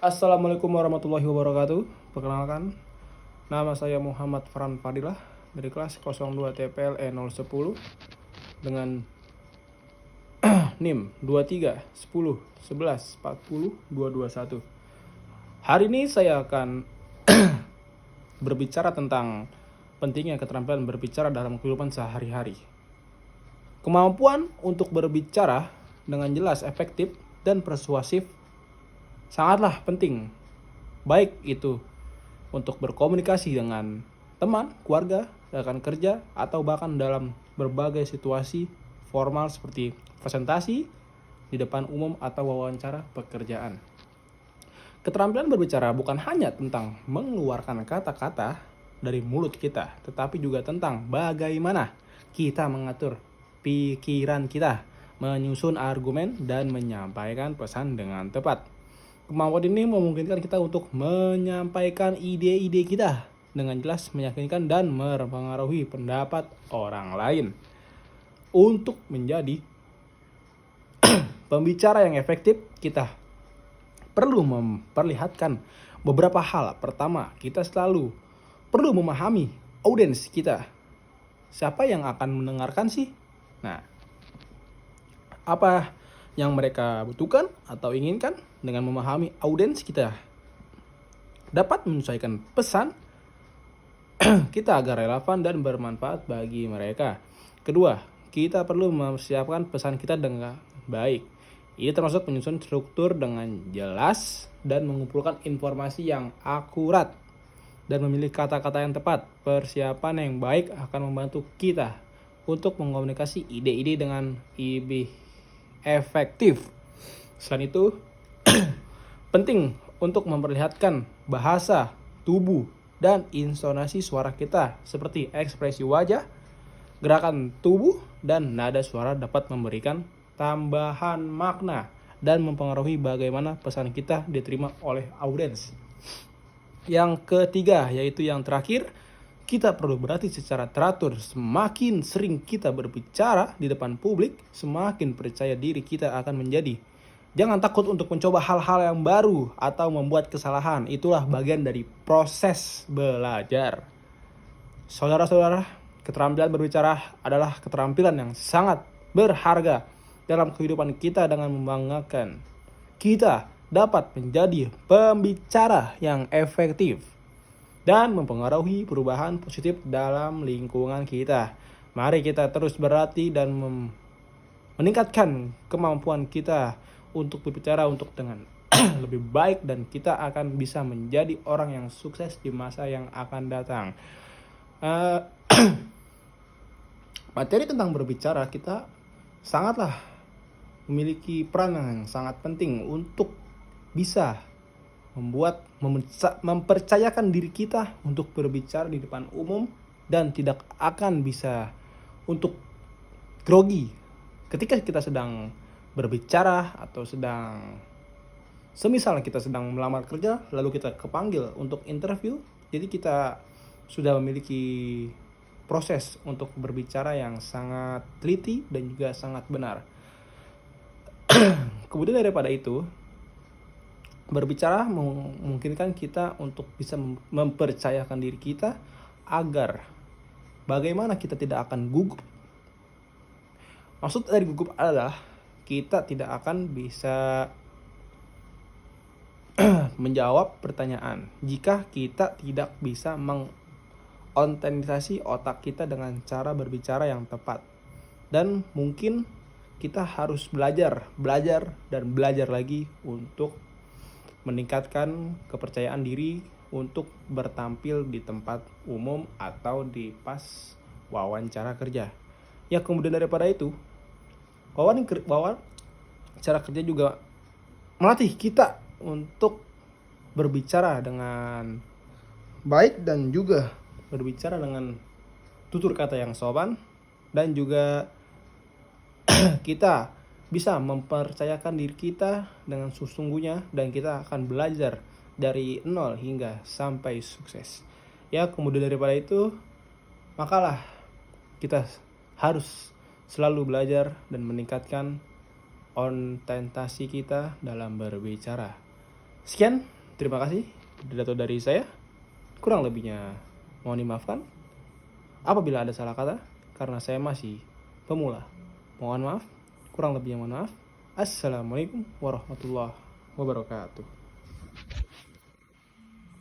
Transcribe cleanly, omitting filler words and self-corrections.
Assalamualaikum warahmatullahi wabarakatuh. Perkenalkan, nama saya Muhammad Farhan Fadilah dari kelas 02 TPLE 010 dengan NIM 23 10 11 40 221. Hari ini saya akan berbicara tentang pentingnya keterampilan berbicara dalam kehidupan sehari-hari. Kemampuan untuk berbicara dengan jelas, efektif, dan persuasif sangatlah penting, baik itu untuk berkomunikasi dengan teman, keluarga, rekan kerja, atau bahkan dalam berbagai situasi formal seperti presentasi di depan umum atau wawancara pekerjaan. Keterampilan berbicara bukan hanya tentang mengeluarkan kata-kata dari mulut kita, tetapi juga tentang bagaimana kita mengatur pikiran kita, menyusun argumen, dan menyampaikan pesan dengan tepat. Kemampuan ini memungkinkan kita untuk menyampaikan ide-ide kita dengan jelas, meyakinkan, dan mempengaruhi pendapat orang lain. Untuk menjadi pembicara yang efektif, kita perlu memperlihatkan beberapa hal. Pertama, kita selalu perlu memahami audiens kita. Siapa yang akan mendengarkan sih? Nah, apa yang mereka butuhkan atau inginkan? Dengan memahami audiens kita dapat menyesuaikan pesan kita agar relevan dan bermanfaat bagi mereka. Kedua, kita perlu mempersiapkan pesan kita dengan baik. Ini termasuk menyusun struktur dengan jelas dan mengumpulkan informasi yang akurat dan memilih kata-kata yang tepat. Persiapan yang baik akan membantu kita untuk mengkomunikasi ide-ide dengan lebih efektif. Selain itu, penting untuk memperlihatkan bahasa tubuh dan intonasi suara kita seperti ekspresi wajah, gerakan tubuh, dan nada suara dapat memberikan tambahan makna dan mempengaruhi bagaimana pesan kita diterima oleh audiens. Yang ketiga, yaitu yang terakhir, kita perlu berlatih secara teratur. Semakin sering kita berbicara di depan publik, semakin percaya diri kita akan menjadi. Jangan takut untuk mencoba hal-hal yang baru atau membuat kesalahan. Itulah bagian dari proses belajar. Saudara-saudara, keterampilan berbicara adalah keterampilan yang sangat berharga dalam kehidupan kita. Dengan membanggakan, kita dapat menjadi pembicara yang efektif dan mempengaruhi perubahan positif dalam lingkungan kita. Mari kita terus berlatih dan meningkatkan kemampuan kita untuk berbicara untuk dengan lebih baik, dan kita akan bisa menjadi orang yang sukses di masa yang akan datang. Materi tentang berbicara kita sangatlah memiliki peran yang sangat penting untuk bisa mempercayakan diri kita untuk berbicara di depan umum dan tidak akan bisa untuk grogi ketika kita sedang berbicara atau semisal kita sedang melamar kerja lalu kita kepanggil untuk interview. Jadi kita sudah memiliki proses untuk berbicara yang sangat teliti dan juga sangat benar. Kemudian daripada itu, berbicara memungkinkan kita untuk bisa mempercayakan diri kita agar bagaimana kita tidak akan gugup. Maksud dari gugup adalah kita tidak akan bisa menjawab pertanyaan jika kita tidak bisa mengotentisasi otak kita dengan cara berbicara yang tepat. Dan mungkin kita harus belajar dan belajar lagi untuk meningkatkan kepercayaan diri untuk bertampil di tempat umum atau di pas wawancara kerja. Ya, kemudian daripada itu, cara kerja juga melatih kita untuk berbicara dengan baik dan juga berbicara dengan tutur kata yang sopan, dan juga kita bisa mempercayakan diri kita dengan sesungguhnya, dan kita akan belajar dari nol hingga sampai sukses. Ya, kemudian daripada itu, makalah kita harus selalu belajar dan meningkatkan orientasi kita dalam berbicara. Sekian, terima kasih pidato dari saya. Kurang lebihnya mohon dimaafkan. Apabila ada salah kata, karena saya masih pemula. Mohon maaf, kurang lebihnya mohon maaf. Assalamualaikum warahmatullahi wabarakatuh.